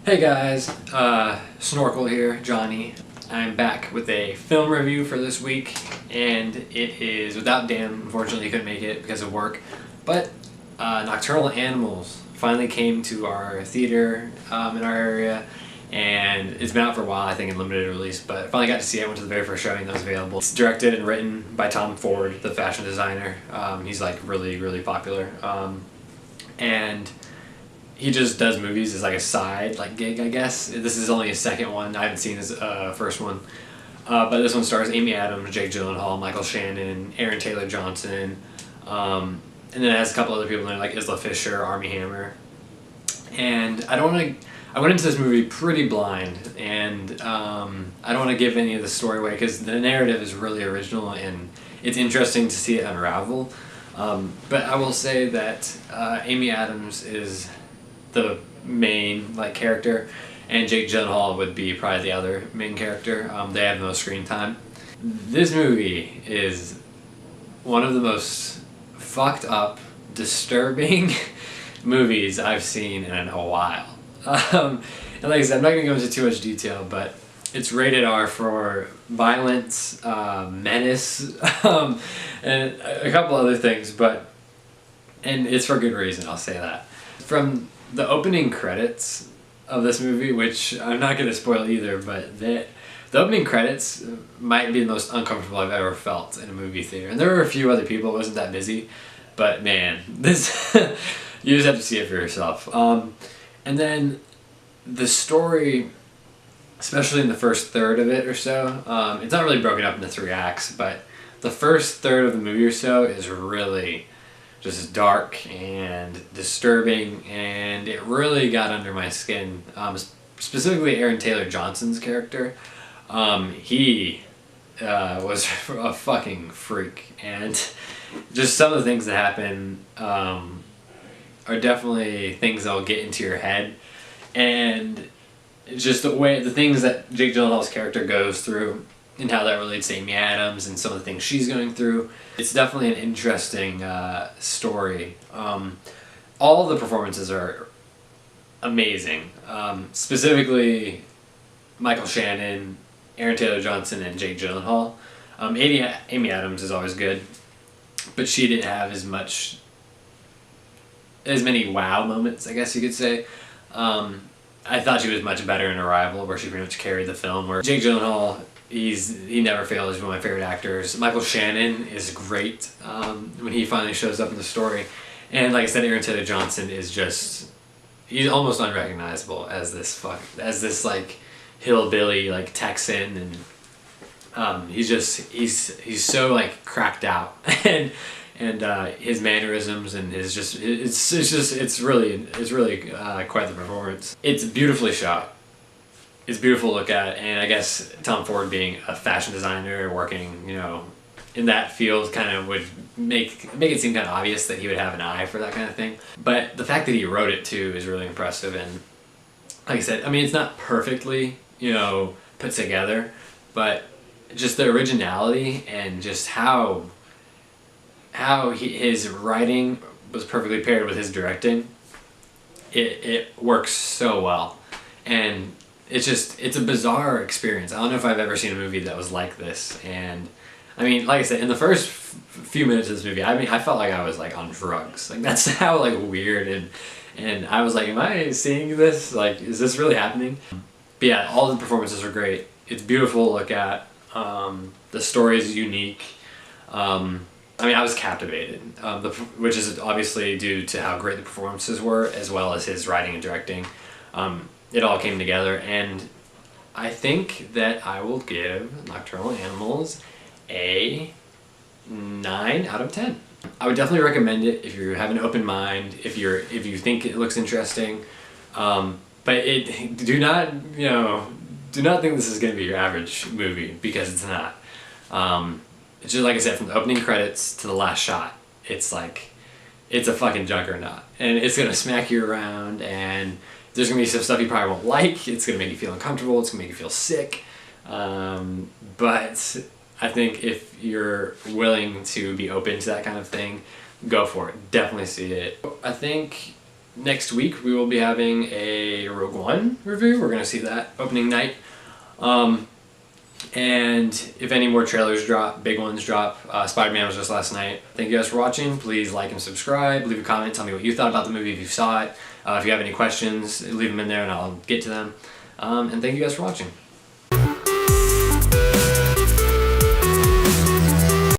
Hey guys, Snorkel here, Johnny. I'm back with a film review for this week, and it is without Dan. Unfortunately, he couldn't make it because of work, but Nocturnal Animals finally came to our theater in our area, and it's been out for a while, I think in limited release, but I finally got to see it. I went to the very first showing that was available. It's directed and written by Tom Ford, the fashion designer. He's like really popular, and he just does movies as like a side gig, I guess. This is only his second one. I haven't seen his first one. But this one stars Amy Adams, Jake Gyllenhaal, Michael Shannon, Aaron Taylor-Johnson, and then it has a couple other people in there like Isla Fisher, Armie Hammer. And I went into this movie pretty blind, and I don't want to give any of the story away because the narrative is really original and it's interesting to see it unravel. But I will say that Amy Adams is the main character, and Jake Gyllenhaal would be probably the other main character. They have the most screen time. This movie is one of the most fucked up, disturbing movies I've seen in a while. And like I said, I'm not going to go into too much detail, but it's rated R for violence, menace, and a couple other things, and it's for good reason, I'll say that. From the opening credits of this movie, which I'm not going to spoil either, but the opening credits might be the most uncomfortable I've ever felt in a movie theater. And there were a few other people, it wasn't that busy, but man, this you just have to see it for yourself. And then the story, especially in the first third of it or so, it's not really broken up into 3 acts, but the first third of the movie or so is really just dark and disturbing, and it really got under my skin. Specifically Aaron Taylor-Johnson's character. He was a fucking freak, and just some of the things that happen are definitely things that'll get into your head, and just the things that Jake Gyllenhaal's character goes through and how that relates to Amy Adams and some of the things she's going through. It's definitely an interesting story. All the performances are amazing. Specifically Michael Shannon, Aaron Taylor-Johnson, and Jake Gyllenhaal. Amy Adams is always good, but she didn't have as many wow moments, I guess you could say. I thought she was much better in Arrival, where she pretty much carried the film, where Jake Gyllenhaal, he never fails. He's one of my favorite actors. Michael Shannon is great when he finally shows up in the story. And like I said, Aaron Taylor-Johnson is he's almost unrecognizable as this hillbilly Texan, and he's so cracked out and his mannerisms and it's really quite the performance. It's beautifully shot. It's beautiful to look at, and I guess Tom Ford, being a fashion designer working, in that field, kind of would make it seem kind of obvious that he would have an eye for that kind of thing. But the fact that he wrote it too is really impressive, and like I said, I mean, it's not perfectly, put together, but just the originality and just how his writing was perfectly paired with his directing. It works so well, and it's a bizarre experience. I don't know if I've ever seen a movie that was like this. And I mean, like I said, in the first few minutes of this movie, I felt like I was on drugs. That's how weird and I was like, am I seeing this? Is this really happening? But yeah, all the performances are great. It's beautiful to look at. The story is unique. I mean, I was captivated, which is obviously due to how great the performances were, as well as his writing and directing. It all came together, and I think that I will give Nocturnal Animals a 9 out of 10. I would definitely recommend it if you have an open mind, if you think it looks interesting, but do not think this is going to be your average movie, because it's not. It's just like I said, from the opening credits to the last shot, it's a fucking juggernaut, and it's gonna smack you around, and there's gonna be some stuff you probably won't like. It's gonna make you feel uncomfortable. It's gonna make you feel sick. But I think if you're willing to be open to that kind of thing, go for it. Definitely see it. I think next week we will be having a Rogue One review. We're going to see that opening night. And if any more trailers drop, big ones drop, Spider-Man was just last night. Thank you guys for watching. Please like and subscribe. Leave a comment. Tell me what you thought about the movie if you saw it. If you have any questions, leave them in there and I'll get to them. And thank you guys for watching.